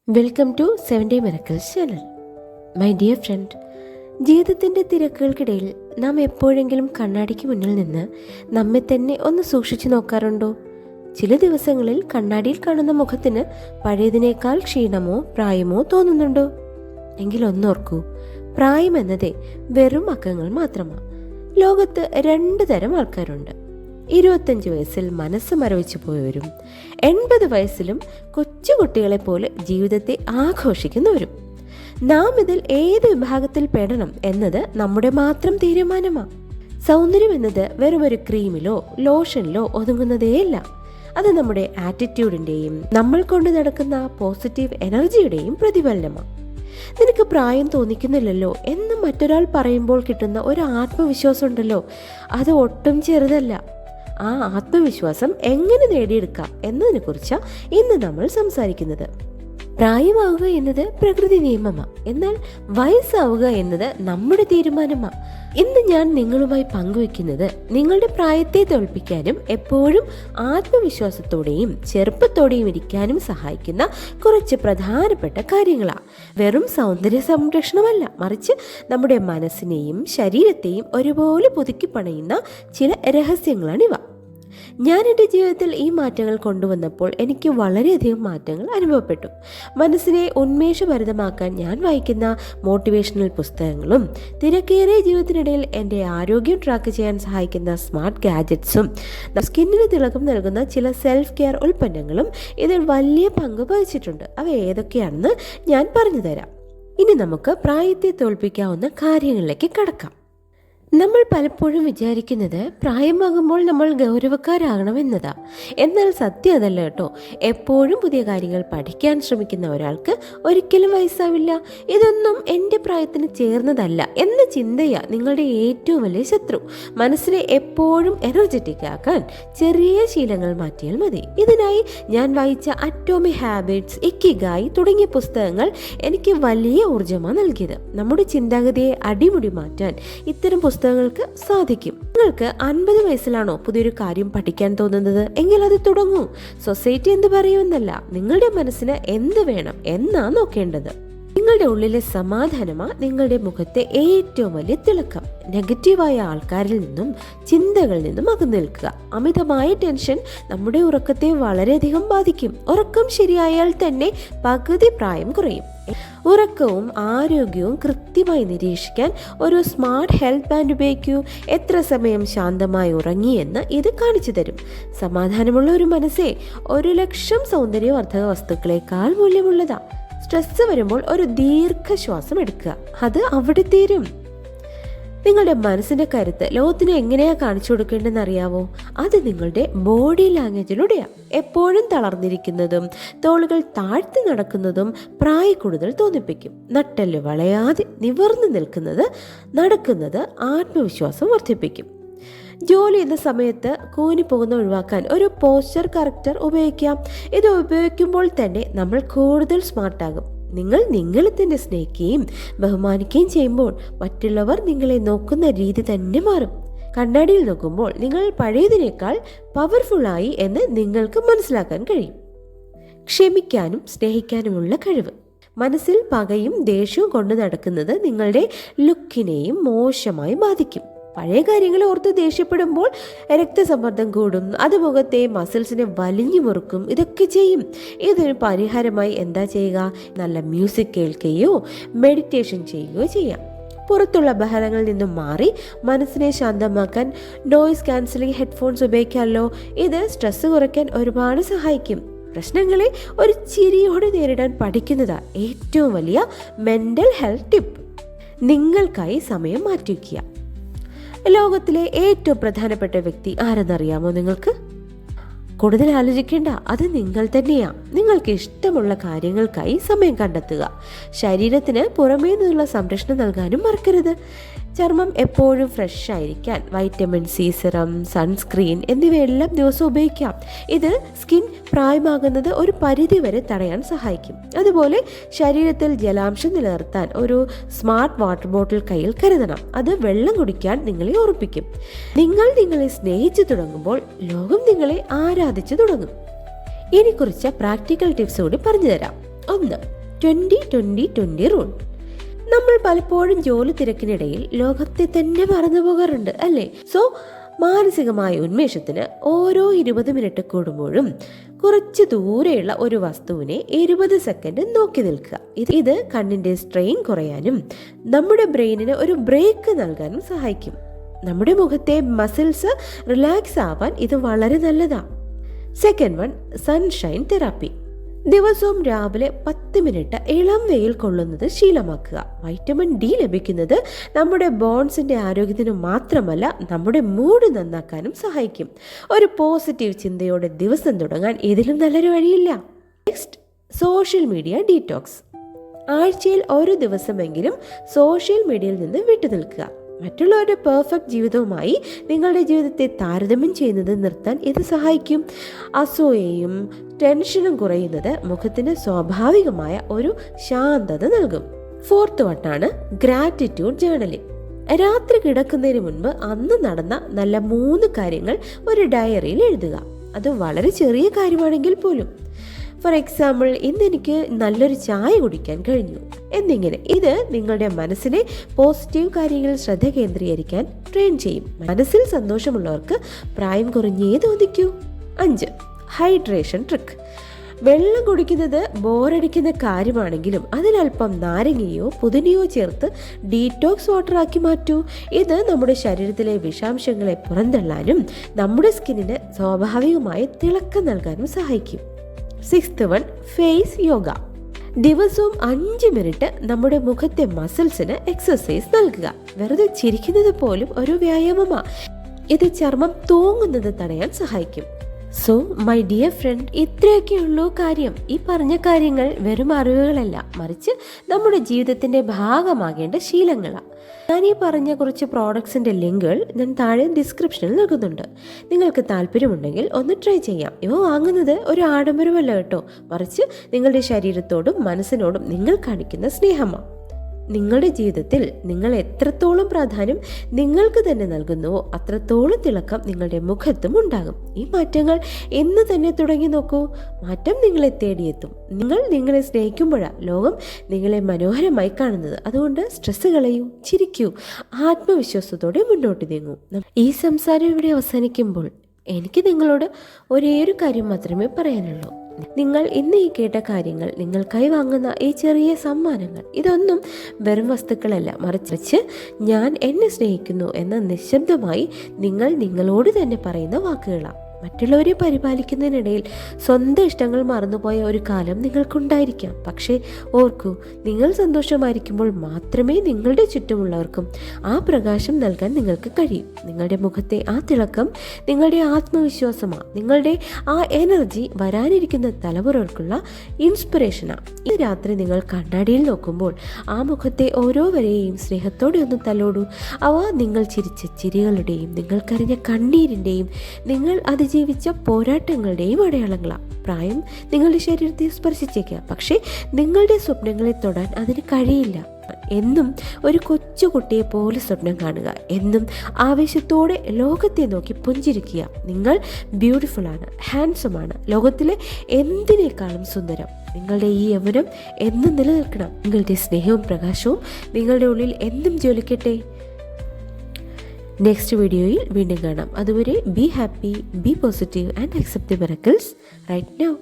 Welcome to 7 miracles channel. My dear friend, ജീവിതത്തിൻ്റെ തിരക്കുകൾക്കിടയിൽ നാം എപ്പോഴെങ്കിലും കണ്ണാടിക്ക് മുന്നിൽ നിന്ന് നമ്മെ തന്നെ ഒന്ന് സൂക്ഷിച്ചു നോക്കാറുണ്ടോ? ചില ദിവസങ്ങളിൽ കണ്ണാടിയിൽ കാണുന്ന മുഖത്തിന് പഴയതിനേക്കാൾ ക്ഷീണമോ പ്രായമോ തോന്നുന്നുണ്ടോ? എങ്കിൽ ഒന്നോർക്കൂ, പ്രായം എന്നതേ വെറും അക്കങ്ങൾ മാത്രമാണ്. ലോകത്ത് 2 തരം ആൾക്കാരുണ്ട്. 25 വയസ്സിൽ മനസ്സ് മരവിച്ചു പോയവരും 80 വയസ്സിലും കൊച്ചുകുട്ടികളെ പോലെ ജീവിതത്തെ ആഘോഷിക്കുന്നവരും. നാം ഇതിൽ ഏത് വിഭാഗത്തിൽ പെടണം എന്നത് നമ്മുടെ മാത്രം തീരുമാനമാണ്. സൗന്ദര്യം എന്നത് വെറും ഒരു ക്രീമിലോ ലോഷനിലോ ഒതുങ്ങുന്നതേയല്ല. അത് നമ്മുടെ ആറ്റിറ്റ്യൂഡിൻ്റെയും നമ്മൾ കൊണ്ട് നടക്കുന്ന പോസിറ്റീവ് എനർജിയുടെയും പ്രതിഫലനമാണ്. നിനക്ക് പ്രായം തോന്നിക്കുന്നില്ലല്ലോ എന്ന് മറ്റൊരാൾ പറയുമ്പോൾ കിട്ടുന്ന ഒരു ആത്മവിശ്വാസം ഉണ്ടല്ലോ, അത് ഒട്ടും ചെറുതല്ല. ആ ആത്മവിശ്വാസം എങ്ങനെ നേടിയെടുക്കാം എന്നതിനെക്കുറിച്ചാണ് ഇന്ന് നമ്മൾ സംസാരിക്കുന്നത്. പ്രായമാവുക എന്നത് പ്രകൃതി നിയമമാണ്, എന്നാൽ വയസ്സാവുക എന്നത് നമ്മുടെ തീരുമാനമാണ്. ഇന്ന് ഞാൻ നിങ്ങളുമായി പങ്കുവെക്കുന്നത് നിങ്ങളുടെ പ്രായത്തെ തോൽപ്പിക്കാനും എപ്പോഴും ആത്മവിശ്വാസത്തോടെയും ചെറുപ്പത്തോടെയും ഇരിക്കാനും സഹായിക്കുന്ന കുറച്ച് പ്രധാനപ്പെട്ട കാര്യങ്ങളാണ്. വെറും സൗന്ദര്യ സംരക്ഷണമല്ല, മറിച്ച് നമ്മുടെ മനസ്സിനെയും ശരീരത്തെയും ഒരുപോലെ പുതുക്കി പണയുന്ന ചില രഹസ്യങ്ങളാണിവ. ഞാൻ എൻ്റെ ജീവിതത്തിൽ ഈ മാറ്റങ്ങൾ കൊണ്ടുവന്നപ്പോൾ എനിക്ക് വളരെയധികം മാറ്റങ്ങൾ അനുഭവപ്പെട്ടു. മനസ്സിനെ ഉന്മേഷഭരിതമാക്കാൻ ഞാൻ വായിക്കുന്ന മോട്ടിവേഷണൽ പുസ്തകങ്ങളും തിരക്കേറിയ ജീവിതത്തിനിടയിൽ എൻ്റെ ആരോഗ്യം ട്രാക്ക് ചെയ്യാൻ സഹായിക്കുന്ന സ്മാർട്ട് ഗാഡ്ജറ്റ്സും സ്കിന്നിന് തിളക്കം നൽകുന്ന ചില സെൽഫ് കെയർ ഉൽപ്പന്നങ്ങളും ഇതിൽ വലിയ പങ്ക് വഹിച്ചിട്ടുണ്ട്. അവ ഏതൊക്കെയാണെന്ന് ഞാൻ പറഞ്ഞു തരാം. ഇനി നമുക്ക് പ്രായത്തെ തോൽപ്പിക്കാവുന്ന കാര്യങ്ങളിലേക്ക് കടക്കാം. നമ്മൾ പലപ്പോഴും വിചാരിക്കുന്നത് പ്രായമാകുമ്പോൾ നമ്മൾ ഗൗരവക്കാരാകണമെന്നതാ. എന്നാൽ സത്യം അതല്ല കേട്ടോ. എപ്പോഴും പുതിയ കാര്യങ്ങൾ പഠിക്കാൻ ശ്രമിക്കുന്ന ഒരാൾക്ക് ഒരിക്കലും വയസ്സാവില്ല. ഇതൊന്നും എൻ്റെ പ്രായത്തിന് ചേർന്നതല്ല എന്ന ചിന്തയാ നിങ്ങളുടെ ഏറ്റവും വലിയ ശത്രു. മനസ്സിനെ എപ്പോഴും എനർജറ്റിക് ആക്കാൻ ചെറിയ ശീലങ്ങൾ മാറ്റിയാൽ മതി. ഇതിനായി ഞാൻ വായിച്ച അറ്റോമിക് ഹാബിറ്റ്സ്, ഇക്കിഗായി തുടങ്ങിയ പുസ്തകങ്ങൾ എനിക്ക് വലിയ ഊർജ്ജമാണ് നൽകിയത്. നമ്മുടെ ചിന്താഗതിയെ അടിമുടി മാറ്റാൻ ഇത്തരം പുസ്തകങ്ങൾക്ക് സാധിക്കും. നിങ്ങൾക്ക് 50 വയസ്സിലാണോ പുതിയൊരു കാര്യം പഠിക്കാൻ തോന്നുന്നത്? എങ്കിൽ അത് തുടങ്ങൂ. സൊസൈറ്റി എന്ത് പറയുമെന്നല്ല, നിങ്ങളുടെ മനസ്സിന് എന്ത് വേണം എന്നാ നോക്കേണ്ടത്. നിങ്ങളുടെ ഉള്ളിലെ സമാധാനമാണ് നിങ്ങളുടെ മുഖത്തെ ഏറ്റവും വലിയ തിളക്കം. നെഗറ്റീവായ ആൾക്കാരിൽ നിന്നും ചിന്തകളിൽ നിന്നും അകന്നു നിൽക്കുക. അമിതമായ ടെൻഷൻ നമ്മുടെ ഉറക്കത്തെ വളരെയധികം ബാധിക്കും. ഉറക്കം ശരിയായാൽ തന്നെ പകുതി പ്രായം കുറയും. ഉറക്കവും ആരോഗ്യവും കൃത്യമായി നിരീക്ഷിക്കാൻ ഒരു സ്മാർട്ട് ഹെൽത്ത് ബാൻഡ് ഉപയോഗിക്കൂ. എത്ര സമയം ശാന്തമായി ഉറങ്ങിയെന്ന് ഇത് കാണിച്ചു തരും. സമാധാനമുള്ള ഒരു മനസ്സേ 1,00,000 സൗന്ദര്യവർദ്ധക വസ്തുക്കളെക്കാൾ മൂല്യമുള്ളതാ. സ്ട്രെസ് വരുമ്പോൾ ഒരു ദീർഘശ്വാസം എടുക്കുക, അത് അവിടെ തീരും. നിങ്ങളുടെ മനസ്സിന്റെ കരുത്ത് ലോകത്തിന് എങ്ങനെയാ കാണിച്ചു കൊടുക്കേണ്ടതെന്ന് അറിയാവോ? അത് നിങ്ങളുടെ ബോഡി ലാംഗ്വേജിലൂടെയാണ്. എപ്പോഴും തളർന്നിരിക്കുന്നതും തോളുകൾ താഴ്ത്തി നടക്കുന്നതും പ്രായക്കൂടുതൽ തോന്നിപ്പിക്കും. നട്ടെല്ല് വളയാതെ നിവർന്നു നടക്കുന്നത് ആത്മവിശ്വാസം വർദ്ധിപ്പിക്കും. ജോലി ചെയ്യുന്ന സമയത്ത് കൂനിപ്പോകുന്ന ഒഴിവാക്കാൻ ഒരു പോസ്ചർ കറക്റ്റർ ഉപയോഗിക്കാം. ഇത് ഉപയോഗിക്കുമ്പോൾ തന്നെ നമ്മൾ കൂടുതൽ സ്മാർട്ടാകും. നിങ്ങൾ നിങ്ങളെ തന്നെ സ്നേഹിക്കുകയും ബഹുമാനിക്കുകയും ചെയ്യുമ്പോൾ മറ്റുള്ളവർ നിങ്ങളെ നോക്കുന്ന രീതി തന്നെ മാറും. കണ്ണാടിയിൽ നോക്കുമ്പോൾ നിങ്ങൾ പഴയതിനേക്കാൾ പവർഫുള്ളായി എന്ന് നിങ്ങൾക്ക് മനസ്സിലാക്കാൻ കഴിയും. ക്ഷമിക്കാനും സ്നേഹിക്കാനുമുള്ള കഴിവ്. മനസ്സിൽ പകയും ദേഷ്യവും കൊണ്ടു നടക്കുന്നത് നിങ്ങളുടെ ലുക്കിനെയും മോശമായി ബാധിക്കും. പഴയ കാര്യങ്ങൾ ഓർത്ത് ദേഷ്യപ്പെടുമ്പോൾ രക്തസമ്മർദ്ദം കൂടും, അത് മുഖത്തെ മസിൽസിനെ വലിഞ്ഞു മുറുക്കും. ഇതൊക്കെ ചെയ്യും. ഇതൊരു പരിഹാരമായി എന്താ ചെയ്യുക? നല്ല മ്യൂസിക് കേൾക്കുകയോ മെഡിറ്റേഷൻ ചെയ്യുകയോ ചെയ്യാം. പുറത്തുള്ള ബഹളങ്ങളിൽ നിന്നും മാറി മനസ്സിനെ ശാന്തമാക്കാൻ നോയിസ് ക്യാൻസലിംഗ് ഹെഡ്ഫോൺസ് ഉപയോഗിക്കാമല്ലോ. ഇത് സ്ട്രെസ് കുറയ്ക്കാൻ ഒരുപാട് സഹായിക്കും. പ്രശ്നങ്ങളെ ഒരു ചിരിയോടെ നേരിടാൻ പഠിക്കുന്നതാ ഏറ്റവും വലിയ മെൻ്റൽ ഹെൽത്ത് ടിപ്പ്. നിങ്ങൾക്കായി സമയം മാറ്റിവെക്കുക. ലോകത്തിലെ ഏറ്റവും പ്രധാനപ്പെട്ട വ്യക്തി ആരെന്നറിയാമോ നിങ്ങൾക്ക്? കൂടുതൽ ആലോചിക്കേണ്ട, അത് നിങ്ങൾ തന്നെയാണ്. നിങ്ങൾക്ക് ഇഷ്ടമുള്ള കാര്യങ്ങൾക്കായി സമയം കണ്ടെത്തുക. ശരീരത്തിന് പുറമേ നിന്നുള്ള സംരക്ഷണം നൽകാനും മറക്കരുത്. ചർമ്മം എപ്പോഴും ഫ്രഷ് ആയിരിക്കാൻ വൈറ്റമിൻ സി സിറം, സൺസ്ക്രീൻ എന്നിവയെല്ലാം ദിവസവും ഉപയോഗിക്കാം. ഇത് സ്കിൻ പ്രായമാകുന്നത് ഒരു പരിധിവരെ തടയാൻ സഹായിക്കും. അതുപോലെ ശരീരത്തിൽ ജലാംശം നിലനിർത്താൻ ഒരു സ്മാർട്ട് വാട്ടർ ബോട്ടിൽ കയ്യിൽ കരുതണം. അത് വെള്ളം കുടിക്കാൻ നിങ്ങളെ ഓർമ്മിപ്പിക്കും. നിങ്ങൾ നിങ്ങളെ സ്നേഹിച്ചു തുടങ്ങുമ്പോൾ ലോകം നിങ്ങളെ ആരാധിച്ചു തുടങ്ങും. ഇനി കുറച്ച് പ്രാക്ടിക്കൽ ടിപ്സ് കൂടി പറഞ്ഞു തരാം. ഒന്ന്, 20-20-20 റൂൾ. നമ്മൾ പലപ്പോഴും ജോലി തിരക്കിനിടയിൽ ലോകത്തെ തന്നെ മറന്നു പോകാറുണ്ട് അല്ലേ? സോ മാനസികമായ ഉന്മേഷത്തിന് ഓരോ 20 മിനിറ്റ് കൂടുമ്പോഴും കുറച്ച് ദൂരെയുള്ള ഒരു വസ്തുവിനെ 20 സെക്കൻഡ് നോക്കി നിൽക്കുക. ഇത് കണ്ണിന്റെ സ്ട്രെയിൻ കുറയാനും നമ്മുടെ ബ്രെയിനിന് ഒരു ബ്രേക്ക് നൽകാനും സഹായിക്കും. നമ്മുടെ മുഖത്തെ മസിൽസ് റിലാക്സ് ആവാൻ ഇത് വളരെ നല്ലതാണ്. Second one, sunshine therapy. ദിവസവും രാവിലെ 10 മിനിറ്റ് ഇളം വെയിൽ കൊള്ളുന്നത് ശീലമാക്കുക. വൈറ്റമിൻ ഡി ലഭിക്കുന്നത് നമ്മുടെ ബോൺസിന്റെ ആരോഗ്യത്തിന് മാത്രമല്ല, നമ്മുടെ മൂഡ് നന്നാക്കാനും സഹായിക്കും. ഒരു പോസിറ്റീവ് ചിന്തയോടെ ദിവസം തുടങ്ങാൻ ഇതിലും നല്ലൊരു വഴിയില്ല. Next, social media detox. ആഴ്ചയിൽ ഒരു ദിവസമെങ്കിലും സോഷ്യൽ മീഡിയയിൽ നിന്ന് വിട്ടുനിൽക്കുക. മറ്റുള്ളവരുടെ പെർഫെക്റ്റ് ജീവിതവുമായി നിങ്ങളുടെ ജീവിതത്തെ താരതമ്യം ചെയ്യുന്നത് നിർത്താൻ ഇത് സഹായിക്കും. അസൂയയും ടെൻഷനും കുറയുന്നത് മുഖത്തിന് സ്വാഭാവികമായ ഒരു ശാന്തത നൽകും. ഫോർത്ത് വട്ടാണ് ഗ്രാറ്റിറ്റ്യൂഡ് ജേർണലിംഗ്. രാത്രി കിടക്കുന്നതിന് മുൻപ് അന്ന് നടന്ന നല്ല 3 കാര്യങ്ങൾ ഒരു ഡയറിയിൽ എഴുതുക. അത് വളരെ ചെറിയ കാര്യമാണെങ്കിൽ പോലും. ഫോർ എക്സാമ്പിൾ, ഇന്ന് എനിക്ക് നല്ലൊരു ചായ കുടിക്കാൻ കഴിഞ്ഞു എന്നിങ്ങനെ. ഇത് നിങ്ങളുടെ മനസ്സിനെ പോസിറ്റീവ് കാര്യങ്ങളിൽ ശ്രദ്ധ കേന്ദ്രീകരിക്കാൻ ട്രെയിൻ ചെയ്യും. മനസ്സിൽ സന്തോഷമുള്ളവർക്ക് പ്രായം കുറഞ്ഞേ തോന്നിക്കൂ. 5, ഹൈഡ്രേഷൻ ട്രിക്ക്. വെള്ളം കുടിക്കുന്നത് ബോറടിക്കുന്ന കാര്യമാണെങ്കിലും അതിലൽപ്പം നാരങ്ങയോ പുതിനയോ ചേർത്ത് ഡീറ്റോക്സ് വാട്ടർ ആക്കി മാറ്റൂ. ഇത് നമ്മുടെ ശരീരത്തിലെ വിഷാംശങ്ങളെ പുറന്തള്ളാനും നമ്മുടെ സ്കിന്നിന് സ്വാഭാവികമായ തിളക്കം നൽകാനും സഹായിക്കും. 6th one, face yoga. ദിവസവും 5 മിനിറ്റ് നമ്മുടെ മുഖത്തെ മസിൽസിന് എക്സസൈസ് നൽകുക. വെറുതെ ചിരിക്കുന്നത് പോലും ഒരു വ്യായാമമാണ്. ഇത് ചർമ്മം തൂങ്ങുന്നത് തടയാൻ സഹായിക്കും. സോ മൈ ഡിയർ ഫ്രണ്ട്, ഇത്രയൊക്കെയുള്ളൂ കാര്യം. ഈ പറഞ്ഞ കാര്യങ്ങൾ വെറും അറിവുകളല്ല, മറിച്ച് നമ്മുടെ ജീവിതത്തിന്റെ ഭാഗമാകേണ്ട ശീലങ്ങളാണ്. ഞാൻ ഈ പറഞ്ഞ കുറച്ച് പ്രോഡക്ട്സിന്റെ ലിങ്കുകൾ ഞാൻ താഴെ ഡിസ്ക്രിപ്ഷനിൽ നൽകുന്നുണ്ട്. നിങ്ങൾക്ക് താല്പര്യമുണ്ടെങ്കിൽ ഒന്ന് ട്രൈ ചെയ്യാം. ഇവ വാങ്ങുന്നത് ഒരു ആഡംബരമല്ല കേട്ടോ, മറിച്ച് നിങ്ങളുടെ ശരീരത്തോടും മനസ്സിനോടും നിങ്ങൾ കാണിക്കുന്ന സ്നേഹമാണ്. നിങ്ങളുടെ ജീവിതത്തിൽ നിങ്ങൾ എത്രത്തോളം പ്രാധാന്യം നിങ്ങൾക്ക് തന്നെ നൽകുന്നുവോ അത്രത്തോളം തിളക്കം നിങ്ങളുടെ മുഖത്തും ഉണ്ടാകും. ഈ മാറ്റങ്ങൾ ഇന്ന് തന്നെ തുടങ്ങി നോക്കൂ. മാറ്റം നിങ്ങളെ തേടിയെത്തും. നിങ്ങൾ നിങ്ങളെ സ്നേഹിക്കുമ്പോഴാണ് ലോകം നിങ്ങളെ മനോഹരമായി കാണുന്നത്. അതുകൊണ്ട് സ്ട്രെസ് കളയൂ, ചിരിക്കൂ, ആത്മവിശ്വാസത്തോടെ മുന്നോട്ട് നീങ്ങൂ. ഈ സംസാരം ഇവിടെ അവസാനിക്കുമ്പോൾ എനിക്ക് നിങ്ങളോട് ഒരേ ഒരു കാര്യം മാത്രമേ പറയാനുള്ളൂ. നിങ്ങൾ ഇന്ന് ഈ കേട്ട കാര്യങ്ങൾ, നിങ്ങൾക്കായി വാങ്ങുന്ന ഈ ചെറിയ സമ്മാനങ്ങൾ, ഇതൊന്നും വെറും വസ്തുക്കളല്ല, മറിച്ച് ഞാൻ എന്നെ സ്നേഹിക്കുന്നു എന്ന നിശബ്ദമായി നിങ്ങൾ നിങ്ങളോട് തന്നെ പറയുന്ന വാക്കുകളാണ്. മറ്റുള്ളവരെ പരിപാലിക്കുന്നതിനിടയിൽ സ്വന്തം ഇഷ്ടങ്ങൾ മറന്നുപോയ ഒരു കാലം നിങ്ങൾക്കുണ്ടായിരിക്കാം. പക്ഷേ ഓർക്കൂ, നിങ്ങൾ സന്തോഷമായിരിക്കുമ്പോൾ മാത്രമേ നിങ്ങളുടെ ചുറ്റുമുള്ളവർക്കും ആ പ്രകാശം നൽകാൻ നിങ്ങൾക്ക് കഴിയും. നിങ്ങളുടെ മുഖത്തെ ആ തിളക്കം നിങ്ങളുടെ ആത്മവിശ്വാസമാണ്. നിങ്ങളുടെ ആ എനർജി വരാനിരിക്കുന്ന തലമുറകൾക്കുള്ള ഇൻസ്പിറേഷനാണ്. ഈ രാത്രി നിങ്ങൾ കണ്ണാടിയിൽ നോക്കുമ്പോൾ ആ മുഖത്തെ ഓരോ വരെയും സ്നേഹത്തോടെ ഒന്ന് തലോടൂ. അവ നിങ്ങൾ ചിരിച്ച ചിരികളുടെയും നിങ്ങൾ കരഞ്ഞ കണ്ണീരിൻ്റെയും നിങ്ങൾ അതിജീവിച്ച പോരാട്ടങ്ങളുടെയും അടയാളങ്ങളാണ്. പ്രായം നിങ്ങളുടെ ശരീരത്തെ സ്പർശിച്ചേക്കാം, പക്ഷേ നിങ്ങളുടെ സ്വപ്നങ്ങളെ തൊടാൻ അതിന് കഴിയില്ല. എന്നും ഒരു കൊച്ചുകുട്ടിയെ പോലെ സ്വപ്നം കാണുക. എന്നും ആവേശത്തോടെ ലോകത്തെ നോക്കി പുഞ്ചിരിക്കുക. നിങ്ങൾ ബ്യൂട്ടിഫുൾ ആണ്, ഹാൻസം ആണ്, ലോകത്തിലെ എന്തിനേക്കാളും സുന്ദരം. നിങ്ങളുടെ ഈ യൗവനം എന്നും നിലനിൽക്കണം. നിങ്ങളുടെ സ്നേഹവും പ്രകാശവും നിങ്ങളുടെ ഉള്ളിൽ എന്നും ജ്വലിക്കട്ടെ. നെക്സ്റ്റ് വീഡിയോയിൽ വീണ്ടും കാണാം. അതുവരെ be happy, be positive and accept the miracles right now.